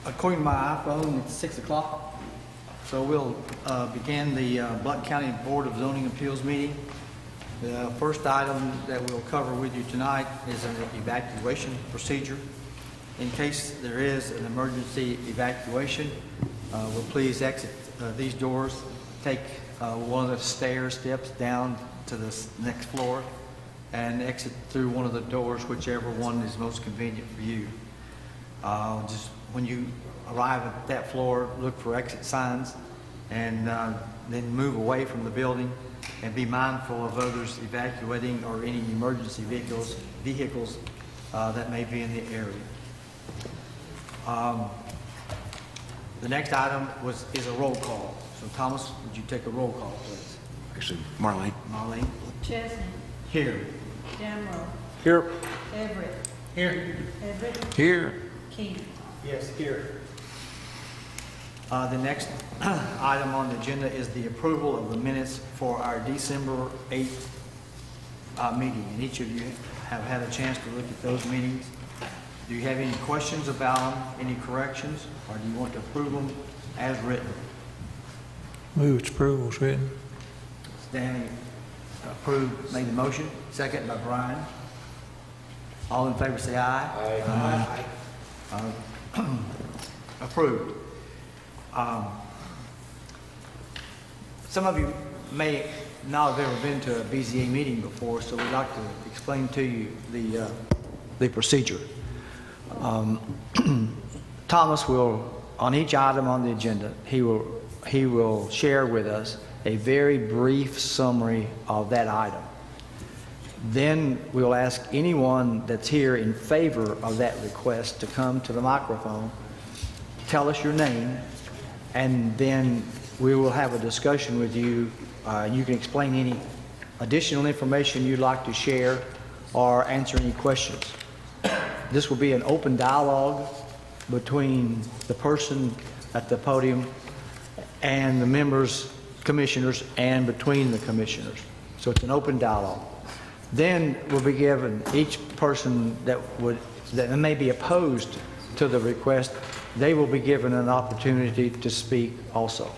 According to my iPhone, it's 6 o'clock. So we'll begin the Blount County Board of Zoning Appeals meeting. The first item that we'll cover with you tonight is an evacuation procedure. In case there is an emergency evacuation, we'll please exit these doors, take one of the steps down to the next floor, and exit through one of the doors, whichever one is most convenient for you. Just when you arrive at that floor, look for exit signs, and then move away from the building, and be mindful of others evacuating or any emergency vehicles that may be in the area. The next item is a roll call. So Thomas, would you take a roll call, please? Actually, Marlene. Marlene. Chesney. Here. Jamrow. Here. Everett. Here. Everett. Here. King. Yes, here. The next item on the agenda is the approval of the minutes for our December 8th meeting. And each of you have had a chance to look at those meetings. Do you have any questions about them, any corrections, or do you want to approve them as written? Move its approval as written. Danny made the motion, second by Brian. All in favor say aye. Aye. Approved. Some of you may not have ever been to a BZA meeting before, so we'd like to explain to you the procedure. Thomas will, on each item on the agenda, he will share with us a very brief summary of that item. Then we'll ask anyone that's here in favor of that request to come to the microphone, tell us your name, and then we will have a discussion with you. You can explain any additional information you'd like to share or answer any questions. This will be an open dialogue between the person at the podium and the members, commissioners, and between the commissioners. So it's an open dialogue. Then we'll be given each person that may be opposed to the request, they will be given an opportunity to speak also.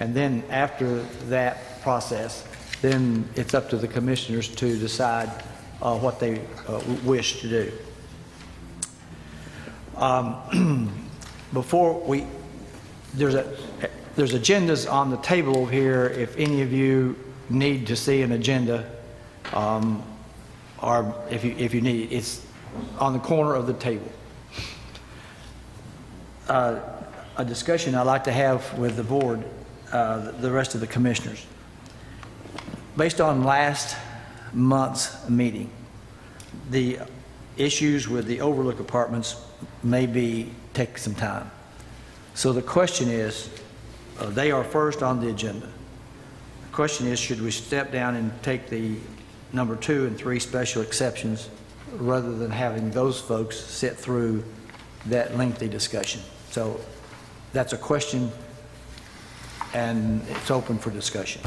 And then after that process, then it's up to the commissioners to decide what they wish to do. There's agendas on the table over here if any of you need to see an agenda, or if you need it. It's on the corner of the table. A discussion I'd like to have with the board, the rest of the commissioners. Based on last month's meeting, the issues with the overlook apartments may take some time. So the question is, they are first on the agenda. The question is, should we step down and take the number 2 and 3 special exceptions rather than having those folks sit through that lengthy discussion? So that's a question, and it's open for discussion.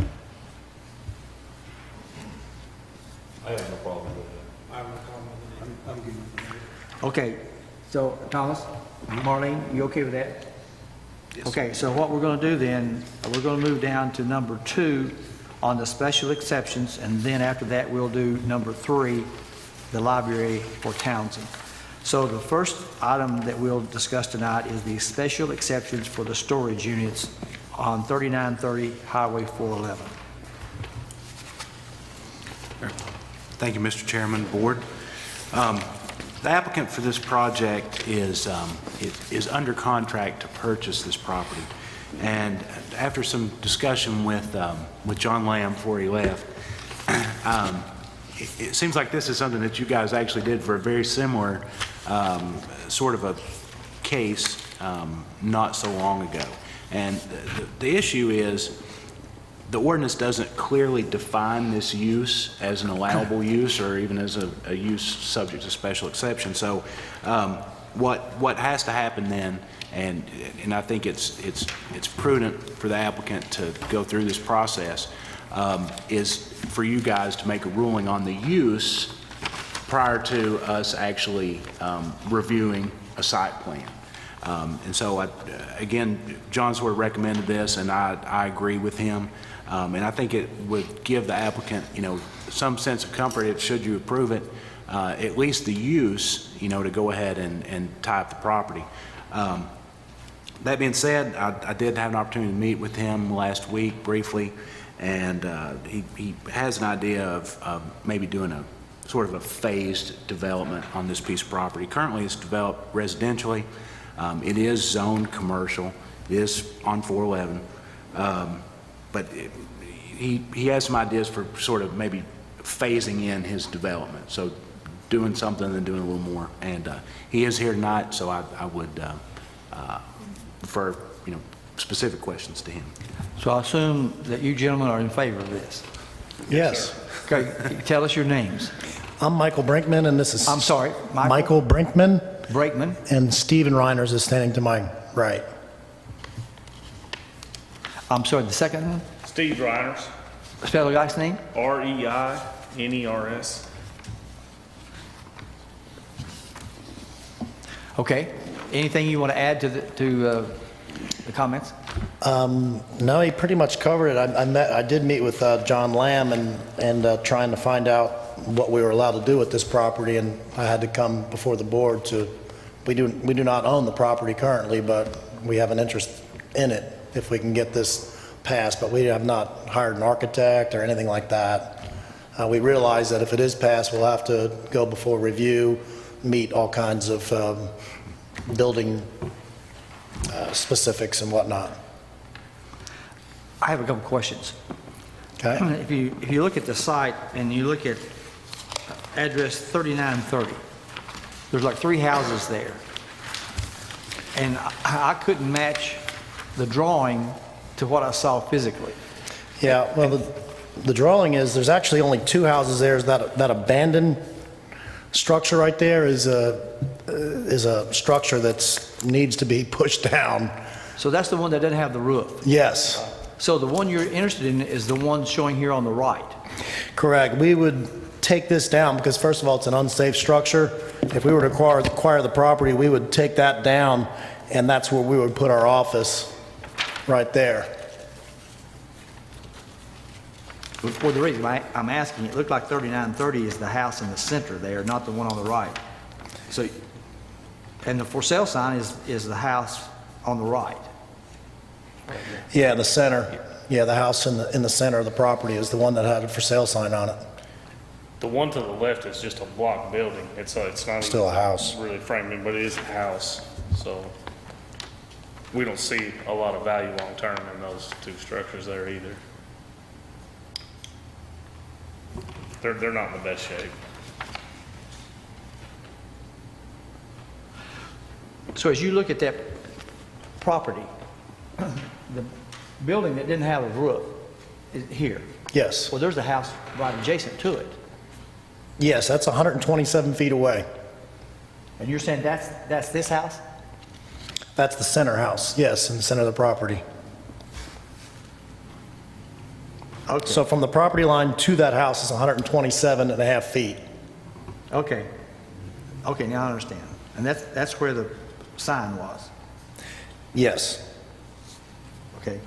I have no problem with it. I have no problem with it. I'm good with it. Okay, so Thomas, Marlene, you okay with that? Yes. Okay, so what we're going to do then, we're going to move down to number 2 on the special exceptions, and then after that we'll do number 3, the library for Townsend. So the first item that we'll discuss tonight is the special exceptions for the storage units on 3930 Highway 411. Thank you, Mr. Chairman, Board. The applicant for this project is under contract to purchase this property. And after some discussion with John Lamb before he left, it seems like this is something that you guys actually did for a very similar sort of a case not so long ago. And the issue is the ordinance doesn't clearly define this use as an allowable use or even as a use subject to special exception. So what has to happen then, and I think it's prudent for the applicant to go through this process, is for you guys to make a ruling on the use prior to us actually reviewing a site plan. And so, again, John sort of recommended this, and I agree with him. And I think it would give the applicant, some sense of comfort if, should you approve it, at least the use, to go ahead and tie up the property. That being said, I did have an opportunity to meet with him last week briefly, and he has an idea of maybe doing a sort of a phased development on this piece of property. Currently, it's developed residentially. It is zoned commercial. It is on 411. But he has some ideas for sort of maybe phasing in his development. So doing something and doing a little more. And he is here tonight, so I would refer, specific questions to him. So I assume that you gentlemen are in favor of this. Yes. Okay, tell us your names. I'm Michael Brinkman, and this is... I'm sorry, Michael Brinkman, Brakeman. and Stephen Reiners is standing to my right. I'm sorry, the second one? Steve Reiners, Spell the guy's name? R-E-I-N-E-R-S. Okay. Anything you want to add to the comments? No, he pretty much covered it. I did meet with John Lamb and trying to find out what we were allowed to do with this property, and I had to come before the board to... We do not own the property currently, but we have an interest in it if we can get this passed, but we have not hired an architect or anything like that. We realize that if it is passed, we'll have to go before review, meet all kinds of building specifics and whatnot. I have a couple questions. Okay? If you look at the site and you look at address 3930, there's like 3 houses there. And I couldn't match the drawing to what I saw physically. Yeah, well, the drawing is, there's actually only 2 houses there. That abandoned structure right there is a structure that needs to be pushed down. So that's the one that doesn't have the roof. Yes, So the one you're interested in is the one showing here on the right. correct. We would take this down because, first of all, it's an unsafe structure. If we were to acquire the property, we would take that down, and that's where we would put our office, right there. For the reason I'm asking, it looked like 3930 is the house in the center there, not the one on the right. So, and the for sale sign is the house on the right. Yeah, the center. Yeah, the house in the center of the property is the one that had a for sale sign on it. The one to the left is just a block building. It's not Still a even house. really framed in, but it is a house. So we don't see a lot of value long-term in those 2 structures there either. They're not in the best shape. So as you look at that property, the building that didn't have a roof is here. Yes. Well, there's a house right adjacent to it. Yes, that's 127 feet away. And you're saying that's this house? That's the center house, yes, in the center of the property. Okay. So from the property line to that house is 127 and a half feet. Okay. Okay, now I understand. And that's where the sign was. Yes. Okay.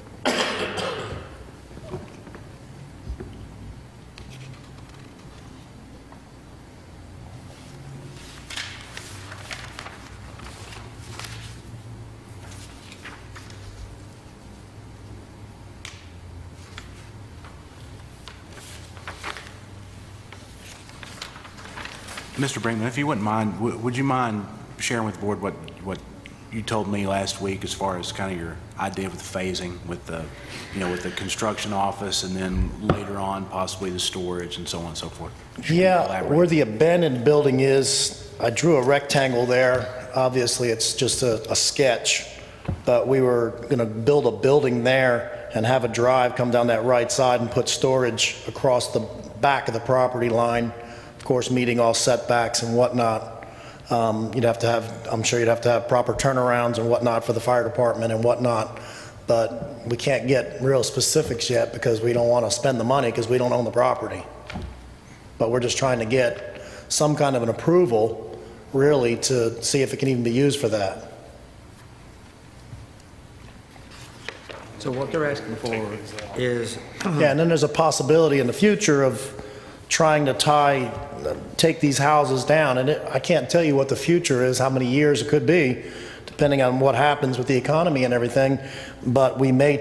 Mr. Brinkman, if you wouldn't mind, would you mind sharing with the board what you told me last week as far as kind of your idea with the phasing with the, with the construction office and then later on possibly the storage and so on and so forth? Yeah, Elaborate. where the abandoned building is, I drew a rectangle there. Obviously, it's just a sketch, but we were going to build a building there and have a drive come down that right side and put storage across the back of the property line, of course, meeting all setbacks and whatnot. You'd have to have, I'm sure you'd have to have proper turnarounds and whatnot for the fire department and whatnot, but we can't get real specifics yet because we don't want to spend the money because we don't own the property. But we're just trying to get some kind of an approval, really, to see if it can even be used for that. So what they're asking for is, Yeah, and then there's a possibility in the future of trying to take these houses down. And I can't tell you what the future is, how many years it could be, depending on what happens with the economy and everything. But we may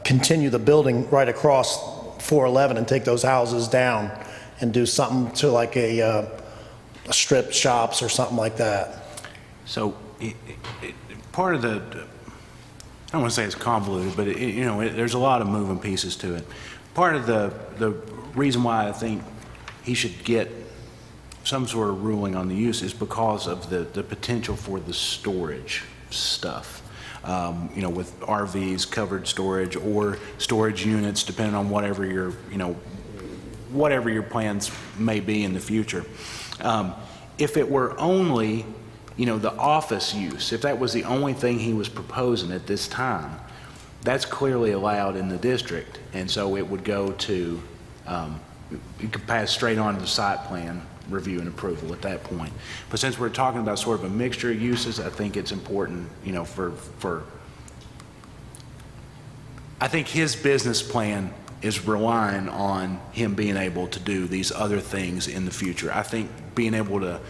continue the building right across 411 and take those houses down and do something to like a strip shops or something like that. So part of the, I don't want to say it's convoluted, but there's a lot of moving pieces to it. Part of the reason why I think he should get some sort of ruling on the use is because of the potential for the storage stuff. With RVs, covered storage, or storage units, depending on whatever your plans may be in the future. If it were only the office use, if that was the only thing he was proposing at this time, that's clearly allowed in the district, and so it would go to, you could pass straight on to the site plan review and approval at that point. But since we're talking about sort of a mixture of uses, I think it's important, I think his business plan is relying on him being able to do these other things in the future. I think being able to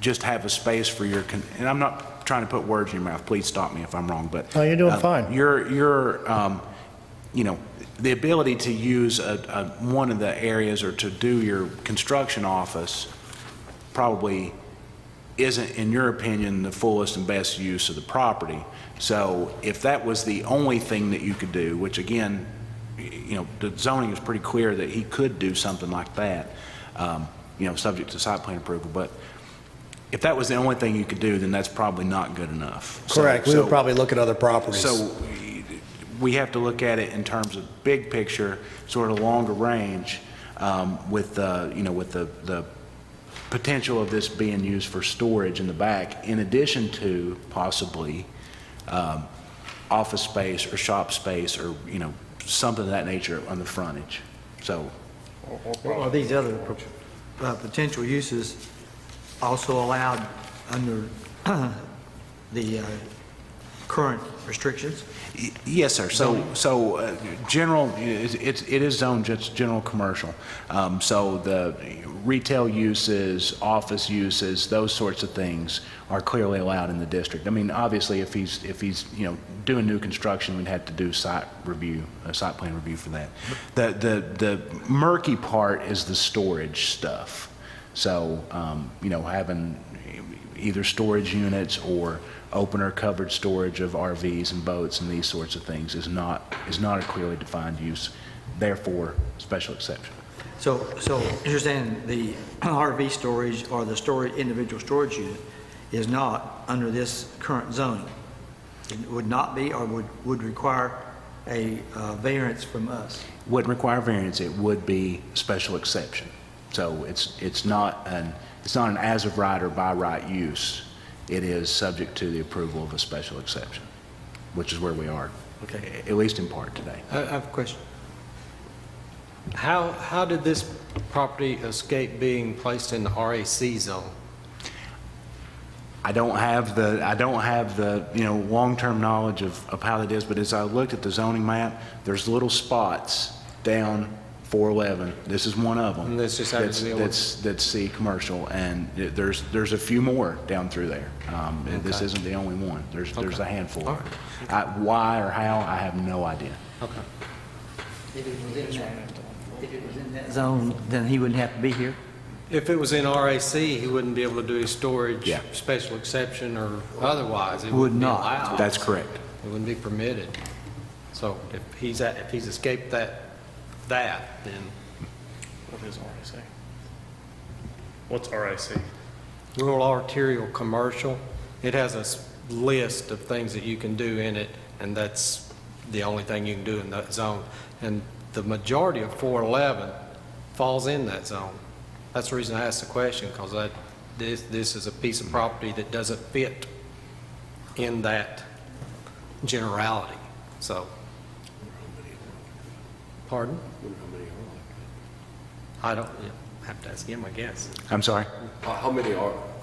just have a space for and I'm not trying to put words in your mouth, please stop me if I'm wrong, but. Oh, you're doing fine. The ability to use one of the areas or to do your construction office probably isn't, in your opinion, the fullest and best use of the property. So if that was the only thing that you could do, which again, the zoning is pretty clear that he could do something like that, subject to site plan approval, but if that was the only thing you could do, then that's probably not good enough. Correct. We would probably look at other properties. So we have to look at it in terms of big picture, sort of longer range, with the potential of this being used for storage in the back, in addition to possibly office space or shop space or something of that nature on the frontage. So, are these other potential uses also allowed under the current restrictions? yes, sir. So general, it is zoned just general commercial. So the retail uses, office uses, those sorts of things are clearly allowed in the district. I mean, obviously, if he's doing new construction, we'd have to do a site plan review for that. The murky part is the storage stuff. So having either storage units or open or covered storage of RVs and boats and these sorts of things is not a clearly defined use, therefore special exception. So you're saying the RV storage or the individual storage unit is not under this current zoning? It would not be, or would require a variance from us? Wouldn't require variance, it would be special exception. So it's not an as of right or by right use. It is subject to the approval of a special exception, which is where we are, Okay. at least in part today. I have a question. How did this property escape being placed in the RAC zone? I don't have the long-term knowledge of how that is, but as I looked at the zoning map, there's little spots down 411. This is one of them. And this just happens to be one? That's C commercial, and there's a few more down through there. This Okay. isn't the only one. There's a handful. All right. Why or how, I have no idea. Okay. If it was in that zone, then he wouldn't have to be here? If it was in RAC, he wouldn't be able to do his storage Yeah. special exception or otherwise. It Would wouldn't be not. allowed. That's correct. It wouldn't be permitted. So if he's escaped that, then What is RAC? What's RAC? rural arterial commercial, it has a list of things that you can do in it, and that's the only thing you can do in that zone. And the majority of 411 falls in that zone. That's the reason I asked the question, because this is a piece of property that doesn't fit in that generality. So, pardon? I don't have to ask him, I guess. I'm sorry? How many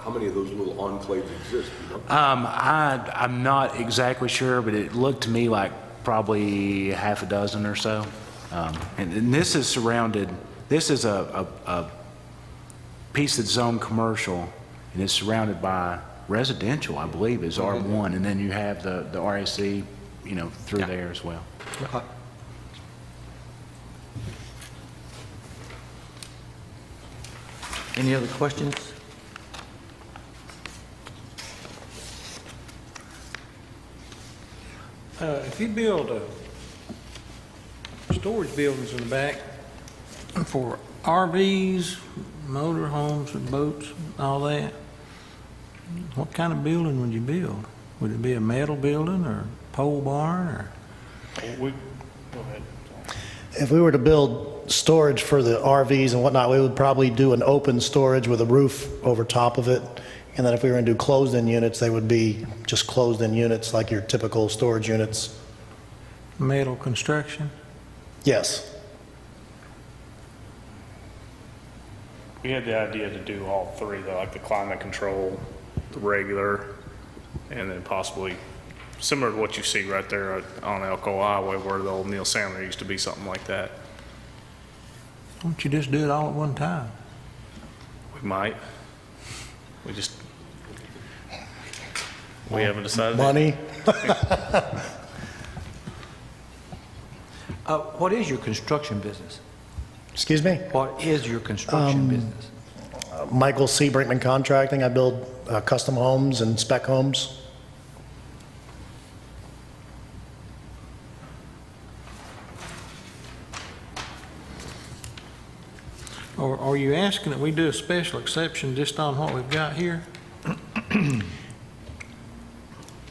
How many of those little enclaves exist? You know? I'm not exactly sure, but it looked to me like probably half a dozen or so. And this is surrounded, this is a piece that's zoned commercial, and it's surrounded by residential, I believe, is R1, and then you have the RAC, you know, through there as well. Any other questions? If you build storage buildings in the back for RVs, motor homes and boats, and all that, what kind of building would you build? Would it be a metal building or pole barn or? Go ahead. If we were to build storage for the RVs and whatnot, we would probably do an open storage with a roof over top of it. And then if we were going to do closed-in units, they would be just closed-in units like your typical storage units. Metal construction? Yes. We had the idea to do all three, though, like the climate control, the regular, and then possibly similar to what you see right there on Elko Highway where the old Neil Sandler used to be, something like that. Why don't you just do it all at one time? We might. We haven't decided. Money? What is your construction business? Excuse me? What is your construction business? Michael C. Brinkman Contracting. I build custom homes and spec homes. Or are you asking that we do a special exception just on what we've got here?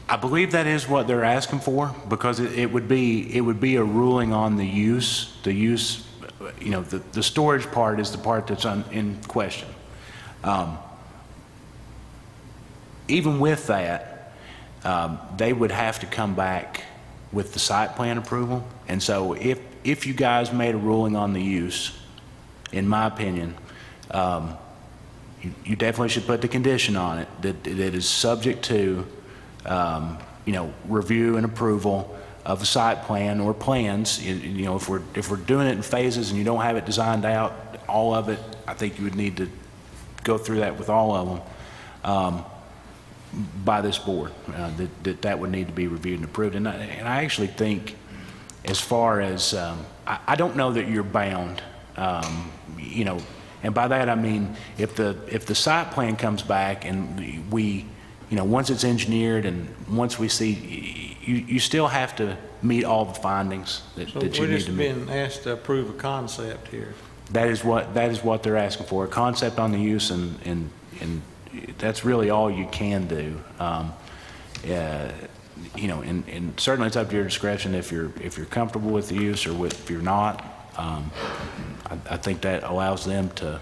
I believe that is what they're asking for, because it would be a ruling on the use, you know, the storage part is the part that's in question. Even with that, they would have to come back with the site plan approval. And so if you guys made a ruling on the use, in my opinion, you definitely should put the condition on it that it is subject to, you know, review and approval of a site plan or plans. You know, if we're doing it in phases and you don't have it designed out, all of it, I think you would need to go through that with all of them by this board. That would need to be reviewed and approved. And I actually think, as far as I don't know that you're bound. You know, and by that I mean if the site plan comes back and we, you know, once it's engineered and once we see, you still have to meet all the findings that you need to meet. So we're just being asked to approve a concept here. That is what they're asking for, a concept on the use, and that's really all you can do. You know, and certainly it's up to your discretion if you're comfortable with the use or if you're not. I think that allows them to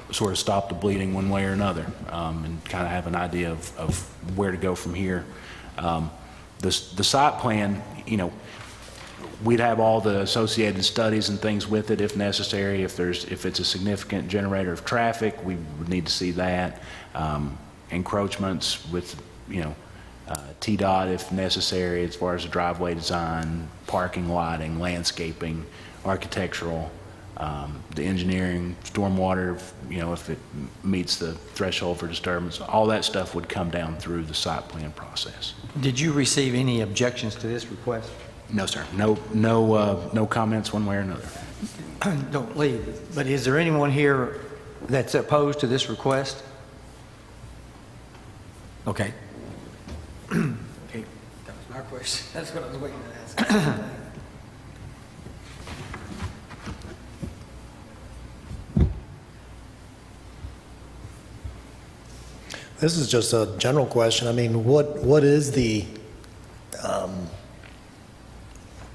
sort of stop the bleeding one way or another, and kind of have an idea of where to go from here. The site plan, you know, we'd have all the associated studies and things with it if necessary. If it's a significant generator of traffic, we would need to see that. Encroachments with, you know, TDOT if necessary, as far as the driveway design, parking, lighting, landscaping, architectural, the engineering, stormwater, you know, if it meets the threshold for disturbance, all that stuff would come down through the site plan process. Did you receive any objections to this request? No, sir. No comments one way or another. Don't leave. But is there anyone here that's opposed to this request? Okay. Okay, that was my question. That's what I was waiting to ask. This is just a general question. I mean, what is the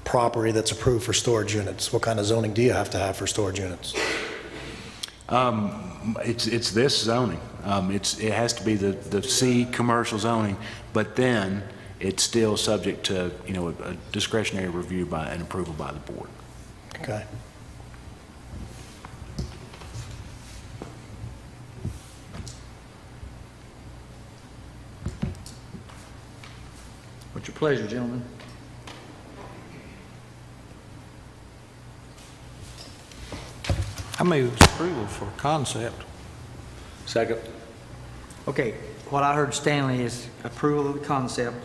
property that's approved for storage units? What kind of zoning do you have to have for storage units? It's this zoning. It has to be the C commercial zoning, but then it's still subject to, you know, a discretionary review and approval by the board. Okay. pleasure, gentlemen. I move approval for concept. Second. Okay, what I heard Stanley is approval of the concept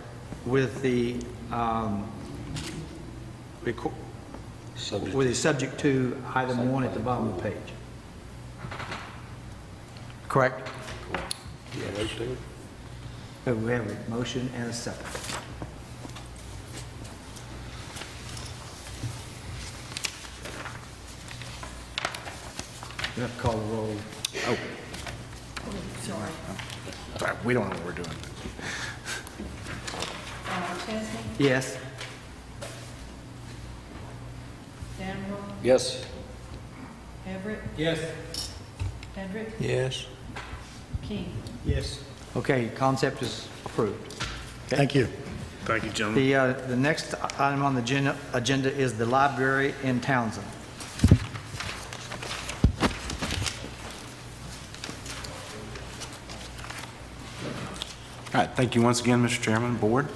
with the, with the subject to item 1 at the bottom of the page. Correct? So we have a motion and a second. You have to call the roll. Oh, Sorry. sorry, we don't know what we're doing. Chesney, Yes? Jamwell, Yes. Everett, Yes. Hedrick, Yes. King. Yes. Okay, concept is approved. Thank you. Thank you, gentlemen. The next item on the agenda is the library in Townsend. All right, thank you once again, Mr. Chairman, Board.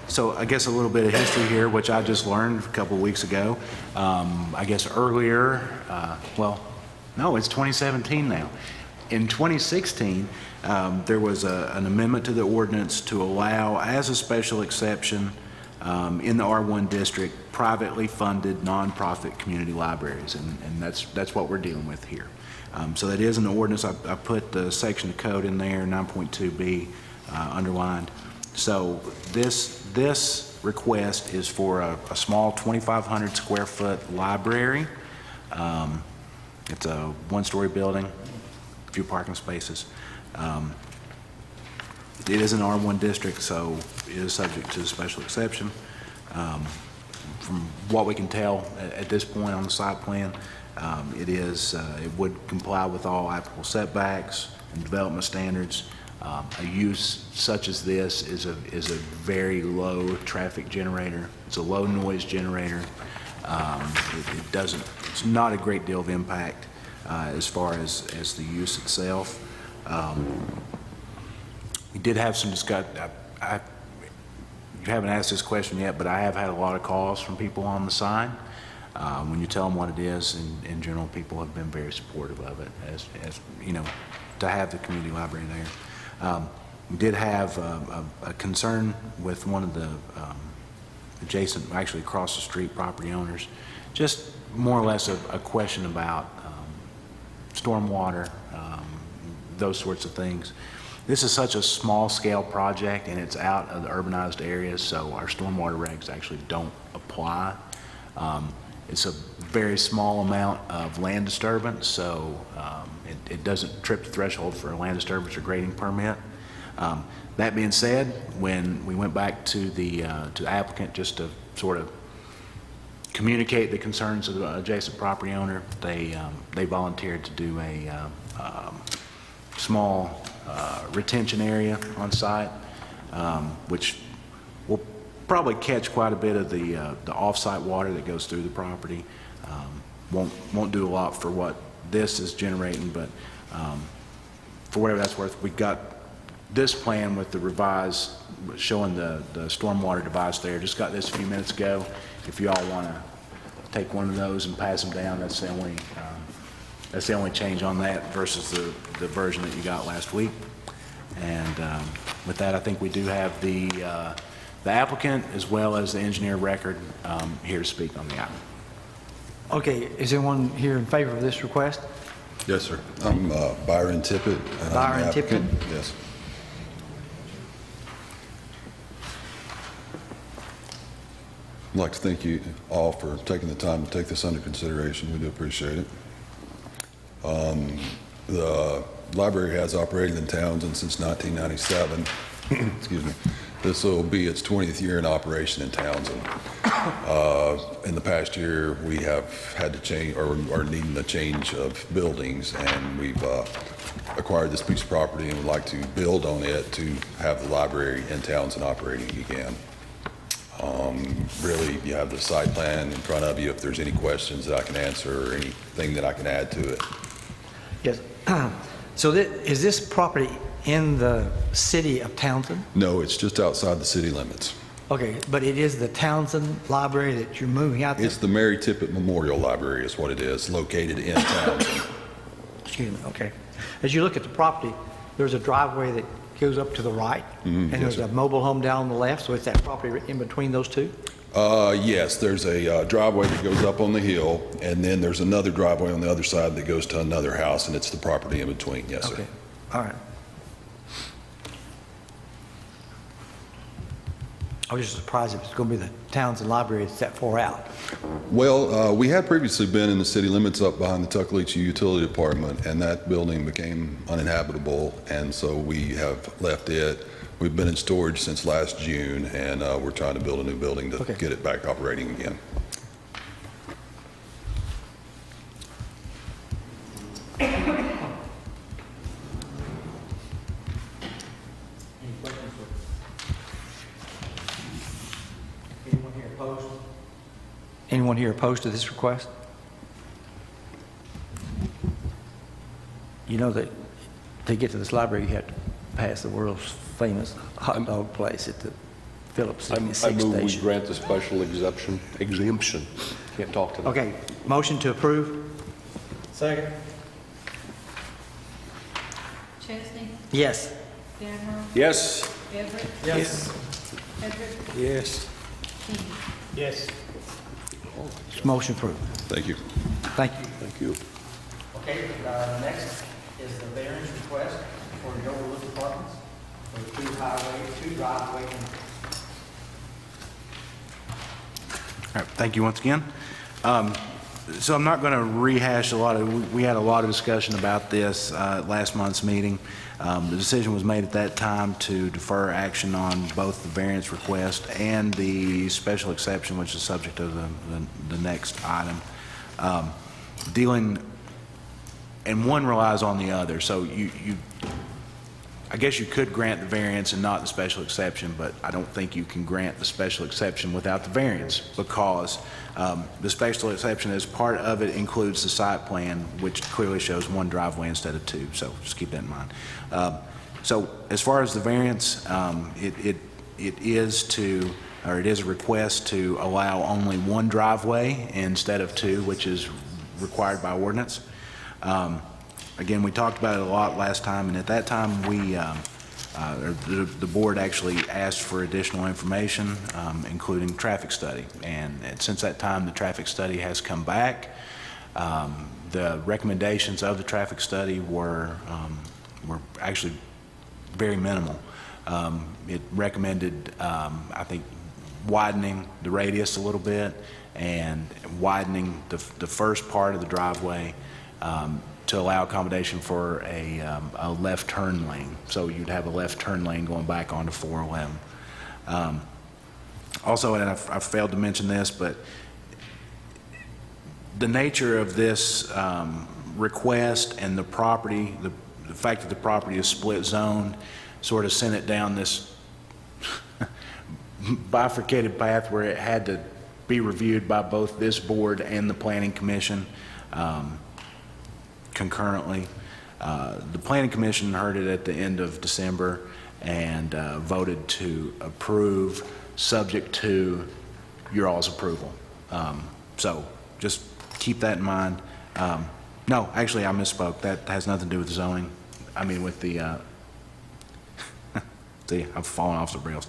So I guess a little bit of history here, which I just learned a couple of weeks ago. I guess earlier, no, it's 2017 now. In 2016, there was an amendment to the ordinance to allow, as a special exception, in the R1 district, privately funded nonprofit community libraries, and that's what we're dealing with here. So that is an ordinance. I put the section of code in there, 9.2B, underlined. So this request is for a small 2,500 square foot library. It's a one-story building, a few parking spaces. It is an R1 district, so it is subject to a special exception. From what we can tell at this point on the site plan, it would comply with all applicable setbacks and development standards. A use such as this is a very low traffic generator. It's a low noise generator. It's not a great deal of impact as far as the use itself. We did have some discussion. You haven't asked this question yet, but I have had a lot of calls from people on the sign. When you tell them what it is, in general, people have been very supportive of it, as you know, to have the community library there. We did have a concern with one of the adjacent, actually across the street property owners, just more or less a question about stormwater, those sorts of things. This is such a small-scale project, and it's out of the urbanized areas, so our stormwater regs actually don't apply. It's a very small amount of land disturbance, so it doesn't trip the threshold for a land disturbance or grading permit. That being said, when we went back to the applicant just to sort of communicate the concerns of the adjacent property owner, they volunteered to do a small retention area on site, which will probably catch quite a bit of the off-site water that goes through the property. Won't do a lot for what this is generating, but for whatever that's worth, we got this plan with the revised, showing the stormwater device there. Just got this a few minutes ago. If you all want to take one of those and pass them down, that's the only change on that versus the version that you got last week. And with that, I think we do have the applicant as well as the engineer record here to speak on the item. Okay, is anyone here in favor of this request? Yes, sir. I'm Byron Tippett. And I'm the Byron applicant. Tippett? Yes. I'd like to thank you all for taking the time to take this under consideration. We do appreciate it. The library has operated in Townsend since 1997. Excuse me. This will be its 20th year in operation in Townsend. In the past year, we have had to change, or are needing a change of buildings, and we've acquired this piece of property and would like to build on it to have the library in Townsend operating again. Really, you have the site plan in front of you. If there's any questions that I can answer or anything that I can add to it. Yes. So is this property in the city of Townsend? No, it's just outside the city limits. Okay, but it is the Townsend Library that you're moving out there? It's the Mary Tippett Memorial Library is what it is, located in Townsend. Excuse me, okay. As you look at the property, there's a driveway that goes up to the right, and yes, there's sir. a mobile home down on the left, so it's that property in between those two? Yes, there's a driveway that goes up on the hill, and then there's another driveway on the other side that goes to another house, and it's the property in between, yes, sir. Okay, all right. I was just surprised if it's going to be the Townsend Library that's that far out. Well, we had previously been in the city limits up behind the Tuckaleechee Utility Department, and that building became uninhabitable, and so we have left it. We've been in storage since last June, and we're trying to build a new building to Okay. get it back operating again. Anyone here opposed? Anyone here opposed to this request? You know that to get to this library, you have to pass the world's famous hot dog place at the Phillips I 66 move we station. grant the special exemption. Can't talk to them. Okay, motion to approve? Second. Chesney, Yes. Danner, Yes. Everett, Yes. Hedrick, Yes. King. Yes. Motion approved. Thank you. Thank you. Thank you. Okay, next is the variance request for the overlooked apartments for two driveways. All right, thank you once again. So I'm not going to rehash we had a lot of discussion about this at last month's meeting. The decision was made at that time to defer action on both the variance request and the special exception, which is subject of the next item. And one relies on the other. So I guess you could grant the variance and not the special exception, but I don't think you can grant the special exception without the variance, because the special exception as part of it includes the site plan, which clearly shows one driveway instead of two, so just keep that in mind. So as far as the variance, it is a request to allow only one driveway instead of two, which is required by ordinance. Again, we talked about it a lot last time, and at that time, the board actually asked for additional information, including traffic study. And since that time, the traffic study has come back. The recommendations of the traffic study were actually very minimal. It recommended, I think, widening the radius a little bit and widening the first part of the driveway to allow accommodation for a left turn lane. So you'd have a left turn lane going back onto 411. Also, and I failed to mention this, but the nature of this request and the property, the fact that the property is split zoned, sort of sent it down this bifurcated path where it had to be reviewed by both this board and the Planning Commission concurrently. The Planning Commission heard it at the end of December and voted to approve, subject to your all's approval. So just keep that in mind. No, actually, I misspoke. That has nothing to do with zoning. I mean, with the see, I've fallen off the rails.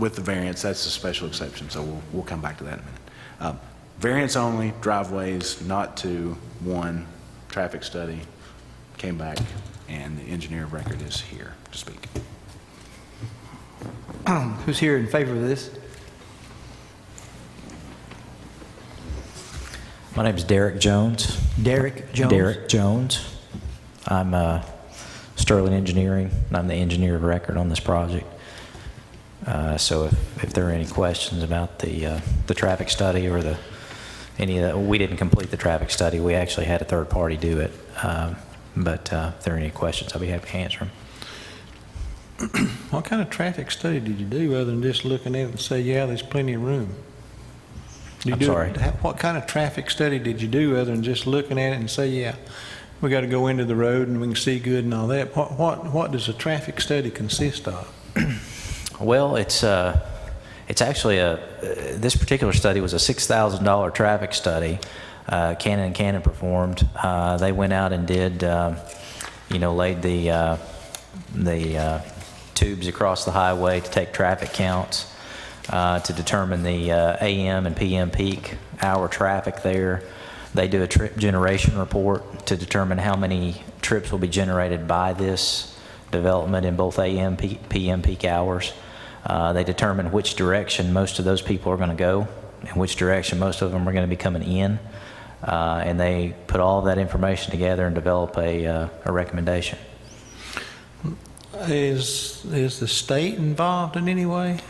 With the variance, that's a special exception, so we'll come back to that in a minute. Variance only, driveways, not to one. Traffic study came back, and the engineer of record is here to speak. Who's here in favor of this? My name is Derek Jones. Derek Jones? Derek Jones. I'm Sterling Engineering, and I'm the engineer of record on this project. So if there are any questions about the traffic study or any of that, we didn't complete the traffic study. We actually had a third party do it. But if there are any questions, I'll be happy to answer them. What kind of traffic study did you do other than just looking at it and say, yeah, there's plenty of room? I'm sorry? What kind of traffic study did you do other than just looking at it and say, yeah, we got to go into the road and we can see good and all that. What does a traffic study consist of? Well, it's actually this particular study was a $6,000 traffic study. Cannon & Cannon performed. They went out and did, laid the tubes across the highway to take traffic counts, to determine the AM and PM peak hour traffic there. They do a trip generation report to determine how many trips will be generated by this development in both AM, PM peak hours. They determine which direction most of those people are going to go and which direction most of them are going to be coming in. And they put all of that information together and develop a recommendation. Is the state involved in any way?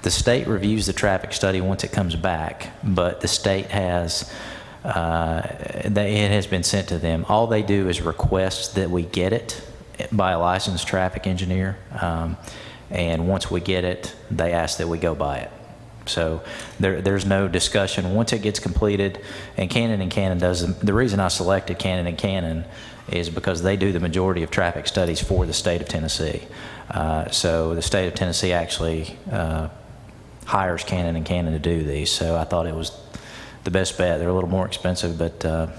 The state reviews the traffic study once it comes back, but the state has, it has been sent to them. All they do is request that we get it by a licensed traffic engineer, and once we get it, they ask that we go by it. So there's no discussion. Once it gets completed, and Cannon & Cannon does, the reason I selected Cannon & Cannon is because they do the majority of traffic studies for the state of Tennessee. So the state of Tennessee actually hires Cannon & Cannon to do these. So I thought it was the best bet. They're a little more expensive, but we're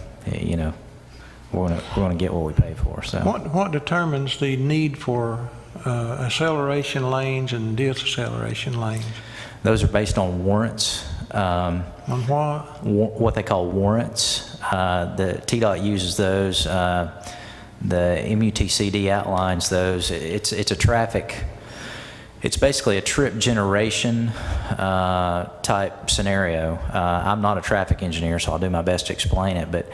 going to get what we pay for. So What determines the need for acceleration lanes and deceleration lanes? those are based on warrants. On what? What they call warrants. The TDOT uses those. The MUTCD outlines those. It's a traffic. It's basically a trip generation type scenario. I'm not a traffic engineer, so I'll do my best to explain it. But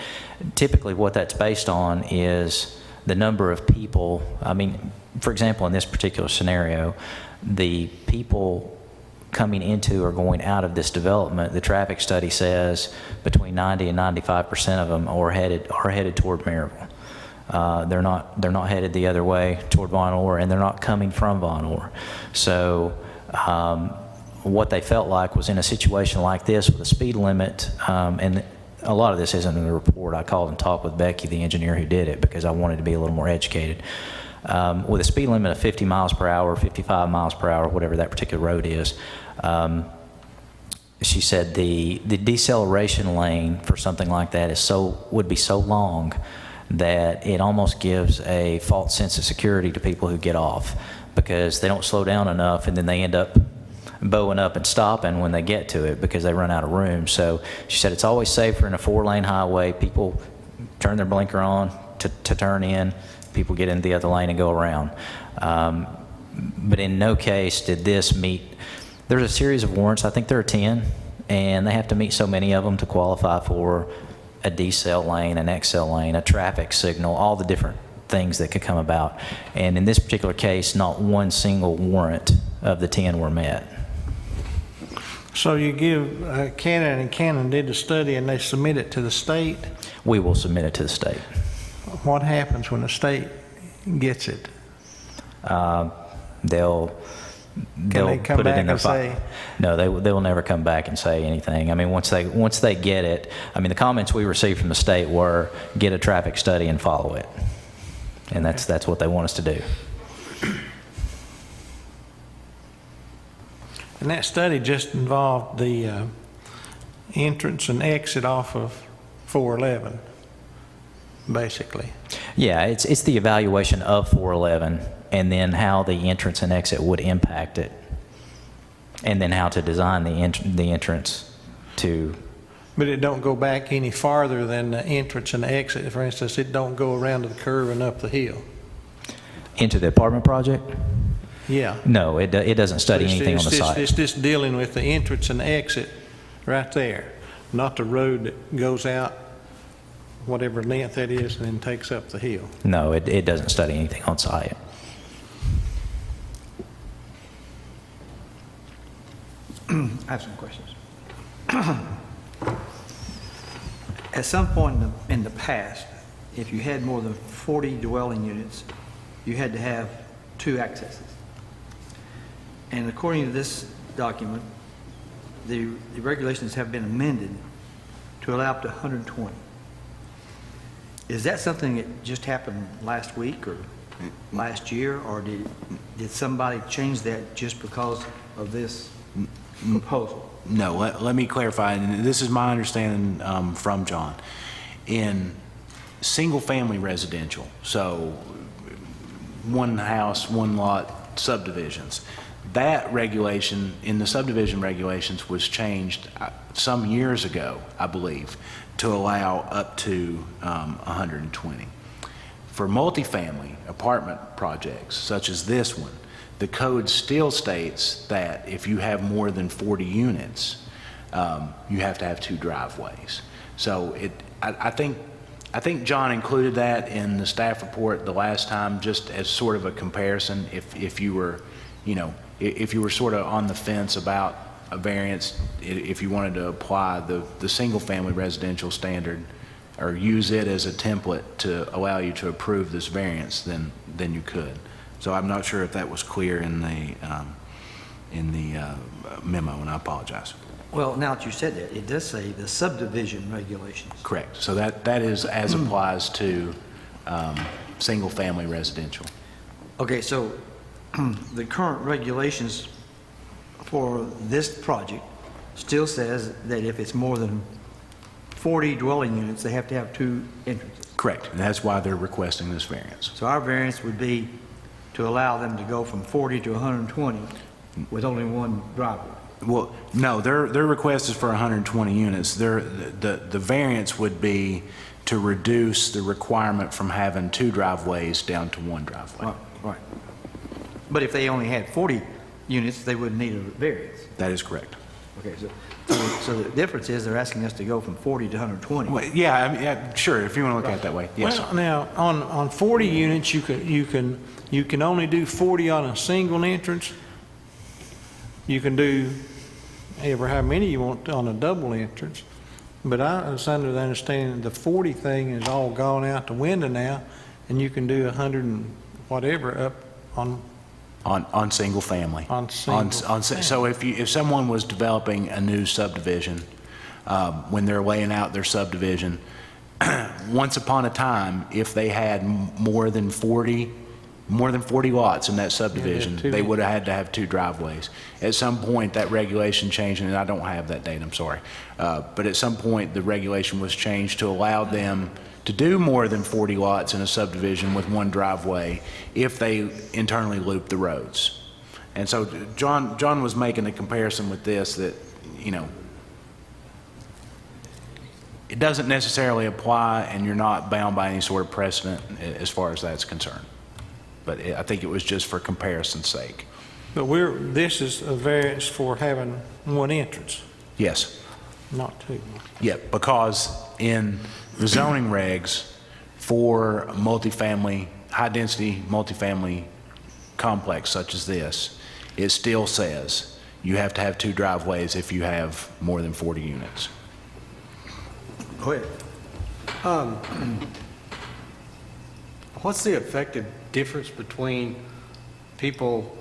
typically, what that's based on is the number of people. I mean, for example, in this particular scenario, the people coming into or going out of this development, the traffic study says between 90 and 95% of them are headed toward Maryville. They're not headed the other way toward Von Orr, and they're not coming from Von Orr. So what they felt like was in a situation like this with a speed limit, and a lot of this isn't in the report. I called and talked with Becky, the engineer who did it, because I wanted to be a little more educated. With a speed limit of 50 miles per hour, 55 miles per hour, whatever that particular road is, she said the deceleration lane for something like that would be so long that it almost gives a false sense of security to people who get off, because they don't slow down enough, and then they end up bowing up and stopping when they get to it because they run out of room. So she said it's always safer in a 4-lane highway. People turn their blinker on to turn in. People get into the other lane and go around. But in no case did this meet. There's a series of warrants. I think there are 10, and they have to meet so many of them to qualify for a decel lane, an XL lane, a traffic signal, all the different things that could come about. And in this particular case, not one single warrant of the 10 were met. So you give Cannon & Cannon did the study and they submit it to the state. We will submit it to the state. What happens when the state gets it? They'll Can they come put it back in their and file. say? No, they will never come back and say anything. I mean, once they get it, I mean, the comments we received from the state were, get a traffic study and follow it. And that's what they want us to do. And that study just involved the entrance and exit off of 411, basically. Yeah, it's the evaluation of 411, and then how the entrance and exit would impact it, and then how to design the entrance to. But it don't go back any farther than the entrance and the exit. For instance, it don't go around to the curve and up the hill. Into the apartment project? Yeah. No, it doesn't study anything on the site. It's just dealing with the entrance and the exit right there, not the road that goes out whatever length that is and then takes up the hill. No, it doesn't study anything on site. I have some questions. At some point in the past, if you had more than 40 dwelling units, you had to have 2 accesses. And according to this document, the regulations have been amended to allow up to 120. Is that something that just happened last week or last year, or did somebody change that just because of this proposal? No, let me clarify, and this is my understanding from John. In single-family residential, so one house, one lot subdivisions, that regulation in the subdivision regulations was changed some years ago, I believe, to allow up to 120. For multifamily apartment projects, such as this one, the code still states that if you have more than 40 units, you have to have 2 driveways. So I think John included that in the staff report the last time, just as sort of a comparison. If you were, if you were sort of on the fence about a variance, if you wanted to apply the single-family residential standard or use it as a template to allow you to approve this variance, then you could. So I'm not sure if that was clear in the memo, and I apologize. Well, now that you said that, it does say the subdivision regulations. Correct. So that is as applies to single-family residential. Okay, so the current regulations for this project still says that if it's more than 40 dwelling units, they have to have 2 entrances. Correct. And that's why they're requesting this variance. So our variance would be to allow them to go from 40 to 120 with only 1 driveway. Well, no, their request is for 120 units. The variance would be to reduce the requirement from having 2 driveways down to 1 driveway. Right. But if they only had 40 units, they wouldn't need a variance. That is correct. Okay, so the difference is they're asking us to go from 40 to 120. Well, yeah, I mean, yeah, sure, if you want to look at it that way, yes. Well, now, on 40 units, you can only do 40 on a single entrance. You can do ever how many you want on a double entrance. But I was under the understanding the 40 thing is all gone out the window now, and you can do 100 and whatever up on single family. On single family. So if someone was developing a new subdivision, when they're laying out their subdivision, once upon a time, if they had more than 40 lots in that subdivision, they would have had to have 2 driveways. At some point, that regulation changed, and I don't have that date, I'm sorry. But at some point, the regulation was changed to allow them to do more than 40 lots in a subdivision with 1 driveway if they internally loop the roads. And so John was making a comparison with this that, it doesn't necessarily apply, and you're not bound by any sort of precedent as far as that's concerned. But I think it was just for comparison's sake. But this is a variance for having 1 entrance, Yes. not 2. Yeah, because in the zoning regs for multifamily, high-density multifamily complex such as this, it still says you have to have 2 driveways if you have more than 40 units. Go ahead. What's the effective difference between people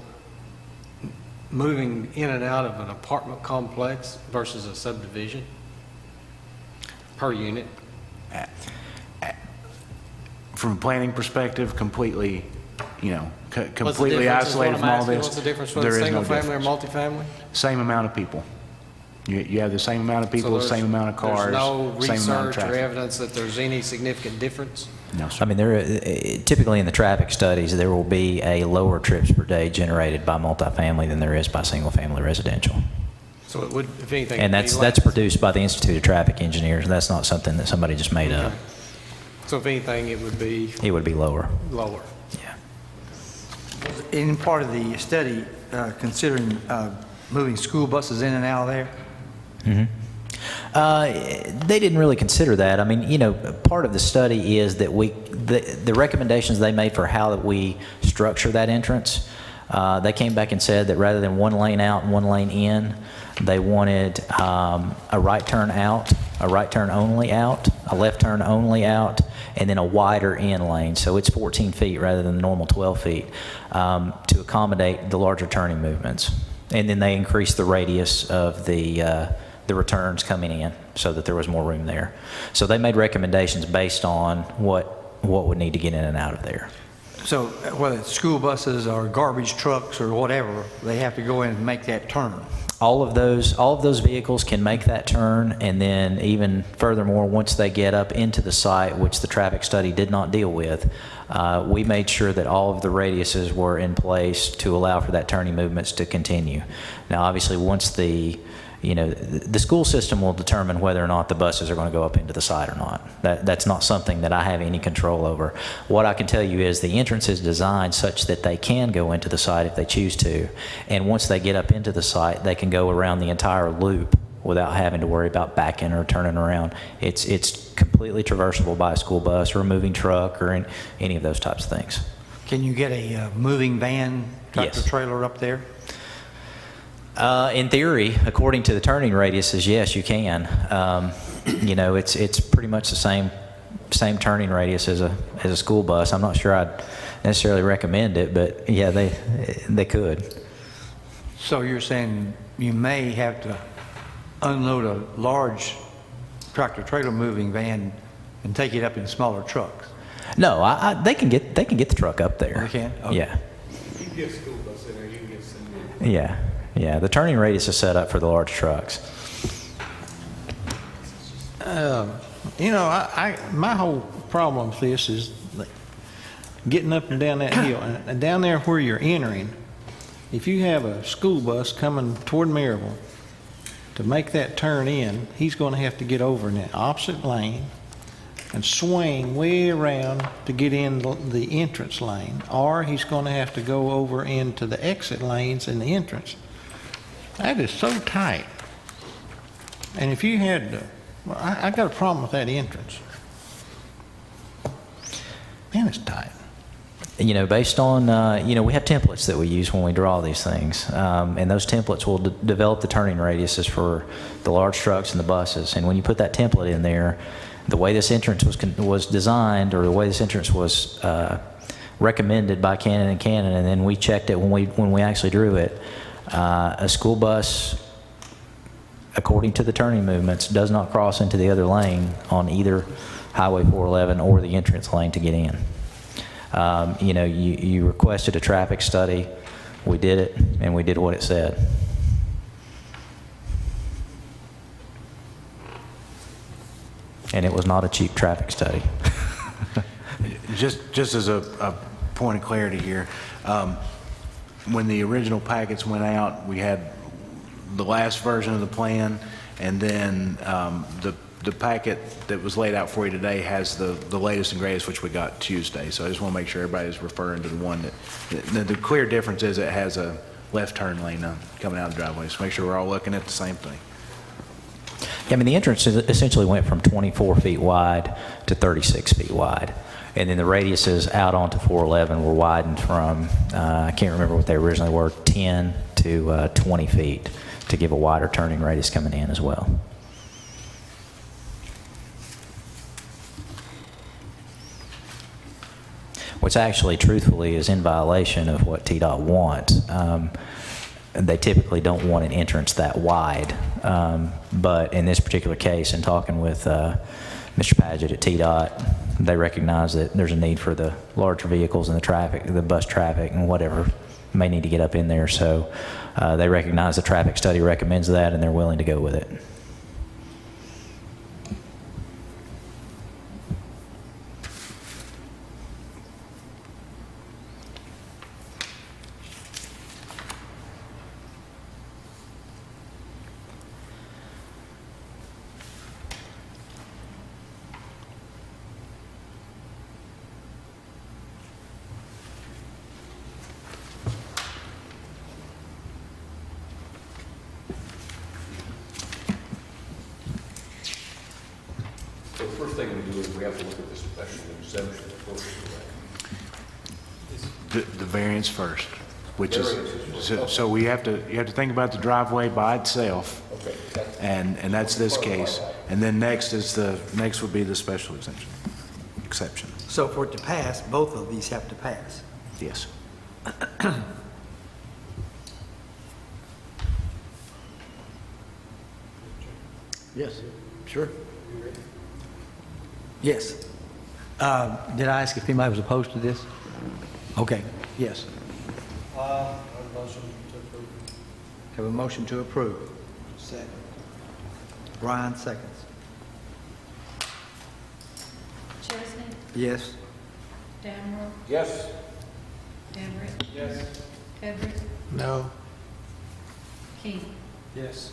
moving in and out of an apartment complex versus a subdivision per unit? From a planning perspective, completely, What's the completely difference is what isolated I'm from all asking. this. What's the difference There between is no single family or difference. multifamily? Same amount of people. You have the same amount of people, So same amount of cars, There's no same amount of research or traffic. evidence that there's any significant difference? No, sir. I mean, typically in the traffic studies, there will be a lower trips per day generated by multifamily than there is by single-family residential. So it would, if anything. And it'd be that's less. produced by the Institute of Traffic Engineers. That's not something that somebody just made up. Okay. So if anything, it would be It would be lower. lower. Yeah. In part of the study, considering moving school buses in and out of there? They didn't really consider that. I mean, part of the study is that the recommendations they made for how that we structure that entrance, they came back and said that rather than 1 lane out and 1 lane in, they wanted a right turn out, a right turn only out, a left turn only out, and then a wider in lane. So it's 14 feet rather than the normal 12 feet to accommodate the larger turning movements. And then they increased the radius of the the returns coming in so that there was more room there. So they made recommendations based on what would need to get in and out of there. So whether it's school buses or garbage trucks or whatever, they have to go in and make that turn. All of those vehicles can make that turn, and then even furthermore, once they get up into the site, which the traffic study did not deal with, we made sure that all of the radiuses were in place to allow for that turning movements to continue. Now, obviously, once the school system will determine whether or not the buses are going to go up into the site or not. That's not something that I have any control over. What I can tell you is the entrance is designed such that they can go into the site if they choose to. And once they get up into the site, they can go around the entire loop without having to worry about backing or turning around. It's completely traversable by a school bus or a moving truck or any of those types of things. Can you get a moving van, tractor Yes. trailer up there? In theory, according to the turning radiuses, yes, you can. It's pretty much the same turning radius as a school bus. I'm not sure I'd necessarily recommend it, but yeah, they could. So you're saying you may have to unload a large tractor trailer moving van and take it up in smaller trucks? No, they can get the truck up there. They can? Okay. Yeah. You can get a school bus in there, you can get some. Yeah. The turning radius is set up for the large trucks. My whole problem with this is like, getting up and down that hill, and down there where you're entering, if you have a school bus coming toward Maryville, to make that turn in, he's going to have to get over in that opposite lane and swing way around to get in the entrance lane, or he's going to have to go over into the exit lanes in the entrance. That is so tight. And if you had, I got a problem with that entrance. Man, it's tight. Based on, we have templates that we use when we draw these things. And those templates will develop the turning radiuses for the large trucks and the buses. And when you put that template in there, the way this entrance was designed, or the way this entrance was recommended by Canon and then we checked it when we actually drew it, a school bus, according to the turning movements, does not cross into the other lane on either Highway 411 or the entrance lane to get in. You requested a traffic study. We did it, and we did what it said. And it was not a cheap traffic study. Just as a point of clarity here, when the original packets went out, we had the last version of the plan, and then the packet that was laid out for you today has the latest and greatest, which we got Tuesday. So I just want to make sure everybody's referring to the one that the clear difference is it has a left turn lane coming out of the driveway. So make sure we're all looking at the same thing. Yeah, the entrance essentially went from 24 feet wide to 36 feet wide. And then the radiuses out onto 411 were widened from, I can't remember what they originally were, 10 to 20 feet to give a wider turning radius coming in as well. Which actually, truthfully, is in violation of what TDOT wants. They typically don't want an entrance that wide. But in this particular case, in talking with Mr. Padgett at TDOT, they recognize that there's a need for the larger vehicles and the traffic, the bus traffic and whatever may need to get up in there. So they recognize the traffic study recommends that, and they're willing to go with it. So the first thing we do is we have to look at this special exemption before we do that. The variance first, which Variance is, is what? so you have to think about the driveway by itself, Okay. and that's this case. And then next would be the special exception. So for it to pass, both of these have to pass. Yes. Yes, sure. Yes. Did I ask if anybody was opposed to this? Okay, yes. Have a motion to approve. Second. Brian seconds. Chesney, Yes. Danner, Yes. Everett, Yes. Hedrick, No. Key. Yes.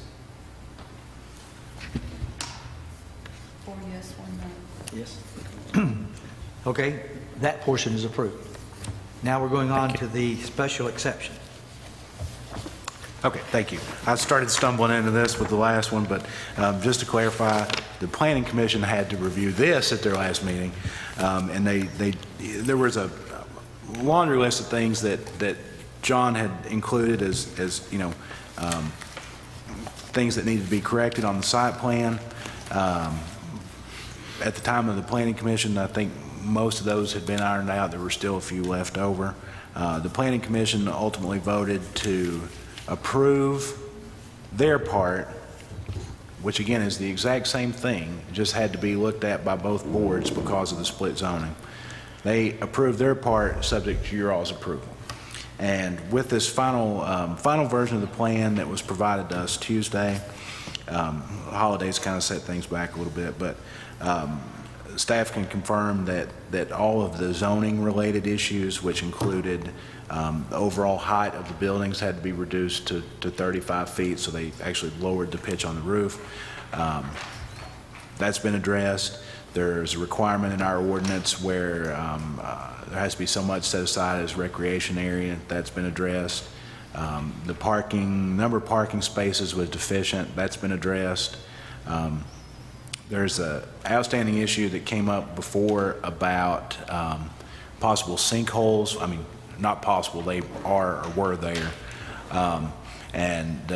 4 yes, 1 no. Yes. Okay, that portion is approved. Now we're going on to the special exception. Okay, thank you. I started stumbling into this with the last one, but just to clarify, the Planning Commission had to review this at their last meeting, and there was a laundry list of things that John had included as you know, things that needed to be corrected on the site plan. At the time of the Planning Commission, I think most of those had been ironed out. There were still a few left over. The Planning Commission ultimately voted to approve their part, which again is the exact same thing, it just had to be looked at by both boards because of the split zoning. They approved their part subject to your all's approval. And with this final version of the plan that was provided to us Tuesday, holidays kind of set things back a little bit, but staff can confirm that all of the zoning related issues, which included the overall height of the buildings, had to be reduced to 35 feet, so they actually lowered the pitch on the roof. That's been addressed. There's a requirement in our ordinance where there has to be so much set aside as recreation area. That's been addressed. The number of parking spaces was deficient. That's been addressed. There's an outstanding issue that came up before about possible sinkholes. I mean, not possible, they are or were there. And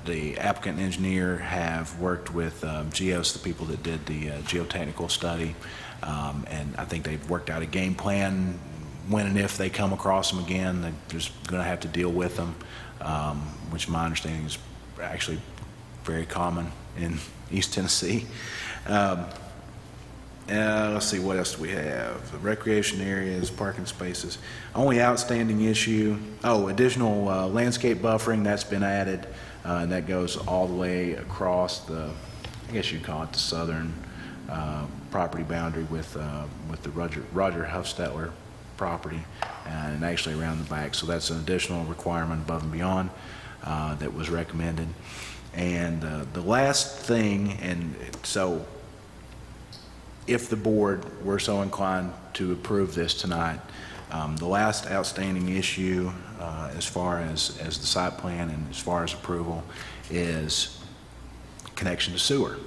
the applicant and engineer have worked with GEOS, the people that did the geotechnical study, and I think they've worked out a game plan. When and if they come across them again, they're just going to have to deal with them, which my understanding is actually very common in East Tennessee. Let's see, what else do we have? The recreation areas, parking spaces. Only outstanding issue, additional landscape buffering, that's been added, and that goes all the way across the, I guess you'd call it the southern property boundary with the Roger Huffstetler property, and actually around the back. So that's an additional requirement above and beyond that was recommended. And the last thing, and so if the board were so inclined to approve this tonight, the last outstanding issue as far as the site plan and as far as approval is connection to sewer.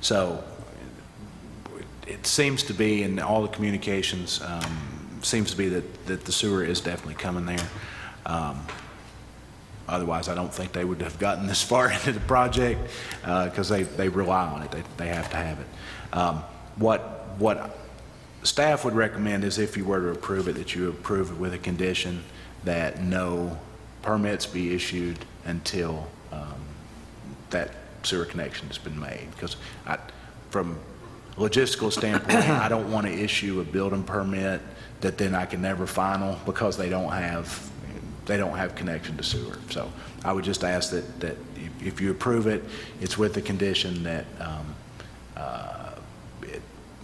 So it seems to be, in all the communications, seems to be that the sewer is definitely coming there. Otherwise, I don't think they would have gotten this far into the project because they rely on it. They have to have it. What staff would recommend is, if you were to approve it, that you approve it with a condition that no permits be issued until that sewer connection has been made. Because from a logistical standpoint, I don't want to issue a building permit that then I can never final because they don't have connection to sewer. So I would just ask that if you approve it, it's with the condition that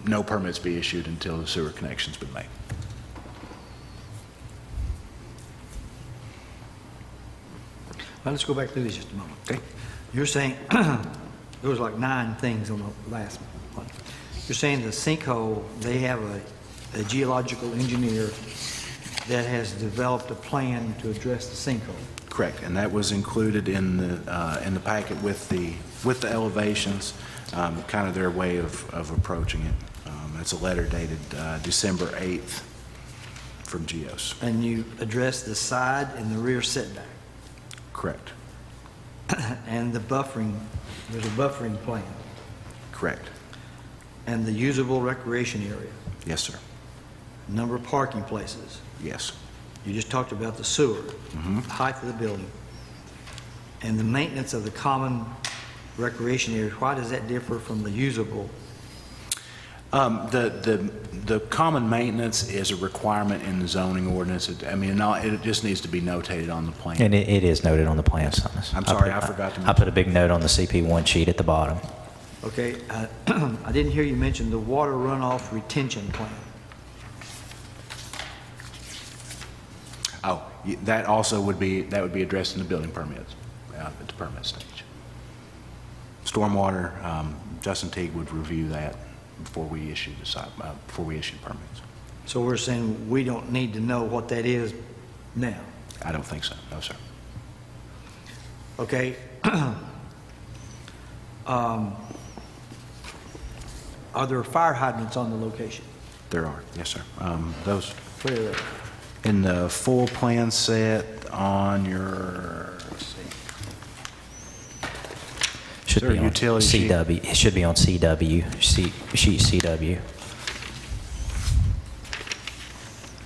no permits be issued until the sewer connection's been made. Well, let's go back through this just a moment. Okay. You're saying, there was like 9 things on the last one. You're saying the sinkhole, they have a geological engineer that has developed a plan to address the sinkhole. Correct, and that was included in the packet with the elevations, kind of their way of approaching it. It's a letter dated December 8th from GEOS. And you address the side and the rear setback. Correct. And the buffering, there's a buffering plan. Correct. And the usable recreation area. Yes, sir. Number of parking places. Yes. You just talked about the sewer, the height of the building, and the maintenance of the common recreation areas, why does that differ from the usable? The common maintenance is a requirement in the zoning ordinance. It just needs to be notated on the plan. And it is noted on the plan, Thomas. I'm sorry, I forgot to I put a big note on the CP1 sheet at the bottom. Okay, I didn't hear you mention the water runoff retention plan. Oh, that also would be addressed in the building permits, at the permit stage. Stormwater, Justin Teague would review that before we issue permits. So we're saying we don't need to know what that is now? I don't think so, no, sir. Okay. Are there fire hydrants on the location? There are, yes, sir. Those Where are they? in the full plan set on your, let's see. Should there be a on utility sheet? CW. It should be on CW, sheet CW.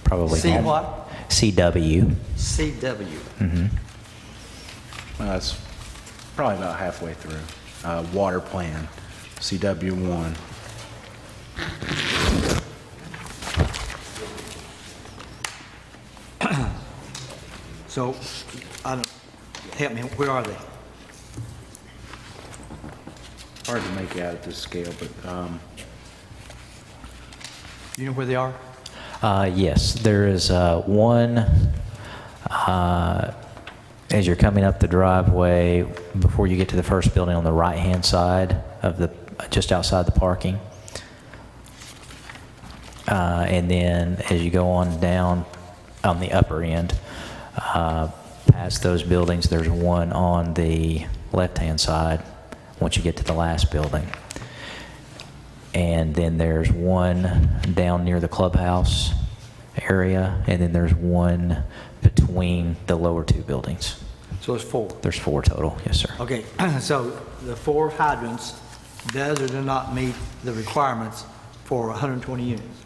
Probably. C home. what? CW. CW. Well, that's probably about halfway through. Water plan, CW1. So, help me, where are they? Hard to make out at this scale, but You know where they are? Yes, there is one as you're coming up the driveway before you get to the first building on the right-hand side of just outside the parking. And then as you go on down on the upper end, past those buildings, there's one on the left-hand side once you get to the last building. And then there's one down near the clubhouse area, and then there's one between the lower two buildings. So it's 4. There's 4 total, yes, sir. Okay, so the 4 hydrants does or do not meet the requirements for 120 units?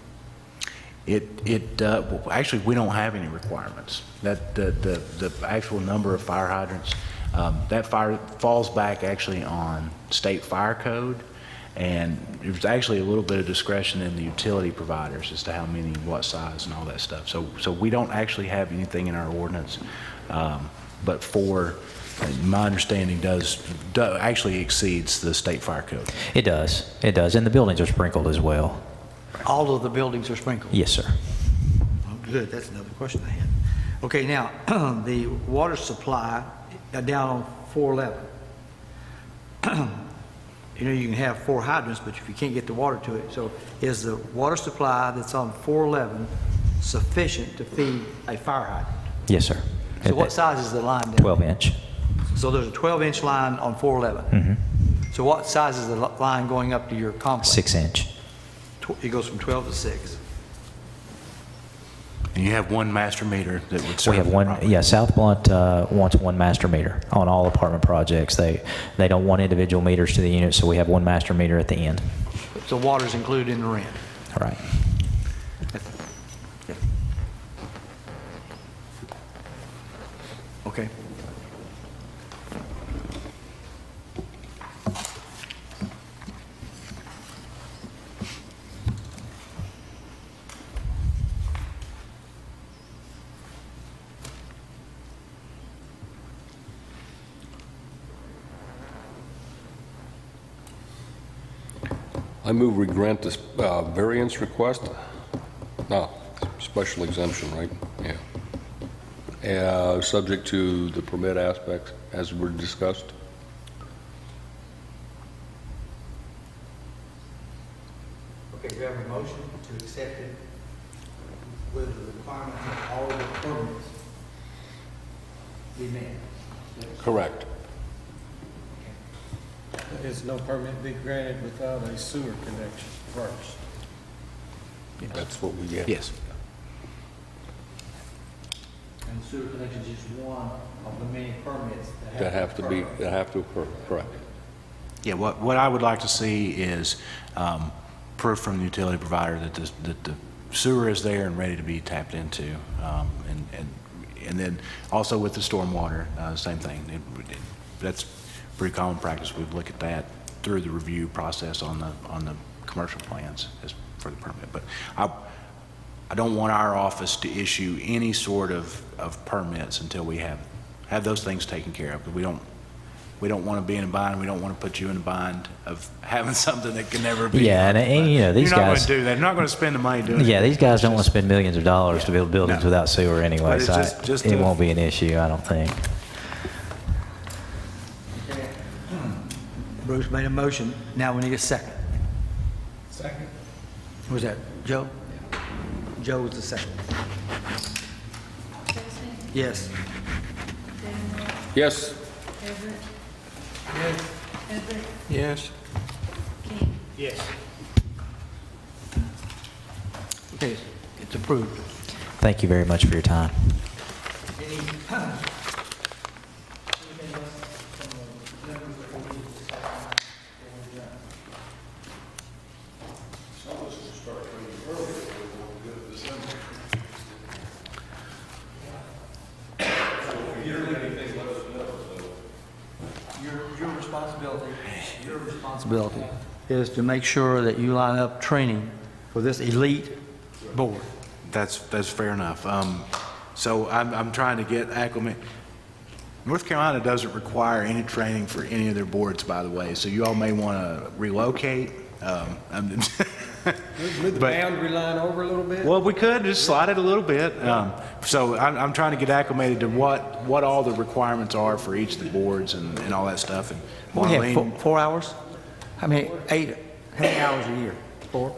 Actually, we don't have any requirements. That the actual number of fire hydrants, that falls back actually on state fire code, and there's actually a little bit of discretion in the utility providers as to how many, what size, and all that stuff. So we don't actually have anything in our ordinance, but 4, my understanding, actually exceeds the state fire code. It does, and the buildings are sprinkled as well. All of the buildings are sprinkled? Yes, sir. Oh, good, that's another question I had. Okay, now, the water supply down on 411. You know, you can have 4 hydrants, but if you can't get the water to it, so is the water supply that's on 411 sufficient to feed a fire hydrant? Yes, sir. So what size is the line down? 12-inch. So there's a 12-inch line on 411? Mm-hmm. So what size is the line going up to your complex? 6-inch. It goes from 12 to 6. And you have one master meter that would serve We have the one, property. yeah, South Blount wants one master meter on all apartment projects. They don't want individual meters to the unit, so we have one master meter at the end. So water's included in the rent? All right. Okay. I move we grant this variance request. No, special exemption, right? Yeah. Subject to the permit aspects as were discussed. Okay, we have a motion to accept it with the requirements of all the permits be met. Correct. Is no permit be granted without a sewer connection first? That's what we get. Yes. And sewer connection is just one of the many permits That have to occur, correct. Yeah, what I would like to see is proof from the utility provider that the sewer is there and ready to be tapped into. And then also with the stormwater, same thing. pretty common practice. We'd look at that through the review process on the commercial plans as for the permit. But I don't want our office to issue any sort of permits until we have those things taken care of. We don't want to be in a bind. We don't want to put you in a bind of having something that can never be. Yeah, and you know, these You're not going guys, to do that. You're not going to spend the money doing it. yeah, these guys don't want to spend millions of dollars to build buildings No. without sewer anyway, But it's so just it a- won't be an issue, I don't think. Bruce made a motion, now we need a second. Second. Was that Joe? Joe was the second. Jason, Yes. Daniel, Yes. Everett. Everett, Yes. King. Yes. Okay, it's approved. Thank you very much for your time. Your responsibility is to make sure that you line up training for this elite board. That's fair enough. So I'm trying to get acclimated. North Carolina doesn't require any training for any of their boards, by the way, so you all may want to relocate. Move the boundary line over a little bit? Well, we could just slide it a little bit. So I'm trying to get acclimated to what all the requirements are for each of the boards and all that stuff. And We have Marlene, 4 hours? How many hours a year? 4?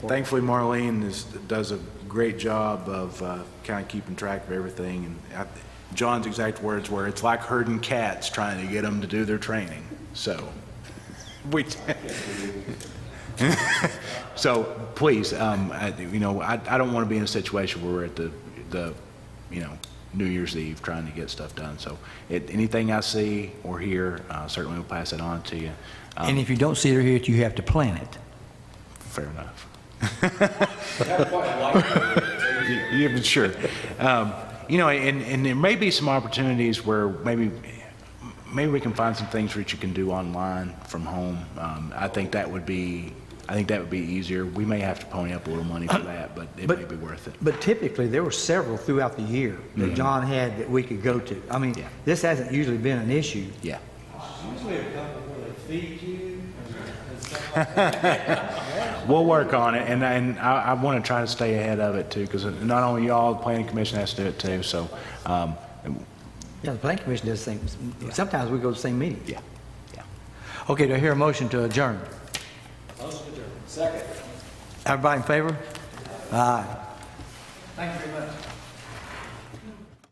thankfully, Marlene does a great job of kind of keeping track of everything. And John's exact words were, "It's like herding cats trying to get them to do their training." So we. So please, I don't want to be in a situation where we're at the New Year's Eve trying to get stuff done. So anything I see or hear, certainly will pass it on to you. And if you don't see it or hear it, you have to plan it. Fair enough. Yeah, sure. And there may be some opportunities where maybe we can find some things that you can do online from home. I think that would be easier. We may have to pony up a little money for that, but it may be worth it. But typically, there were several throughout the year that John had that we could go to. I mean, Yeah. this hasn't usually been an issue. Yeah. Usually a couple where they feed you and stuff like that. We'll work on it, and I want to try to stay ahead of it too, because not only y'all, the planning commission has to do it too. So, Yeah, the planning commission does the same. Sometimes we go to the same meeting. yeah. Okay, do I hear a motion to adjourn? Motion adjourned. Second. Everybody in favor? Aye. Thank you very much.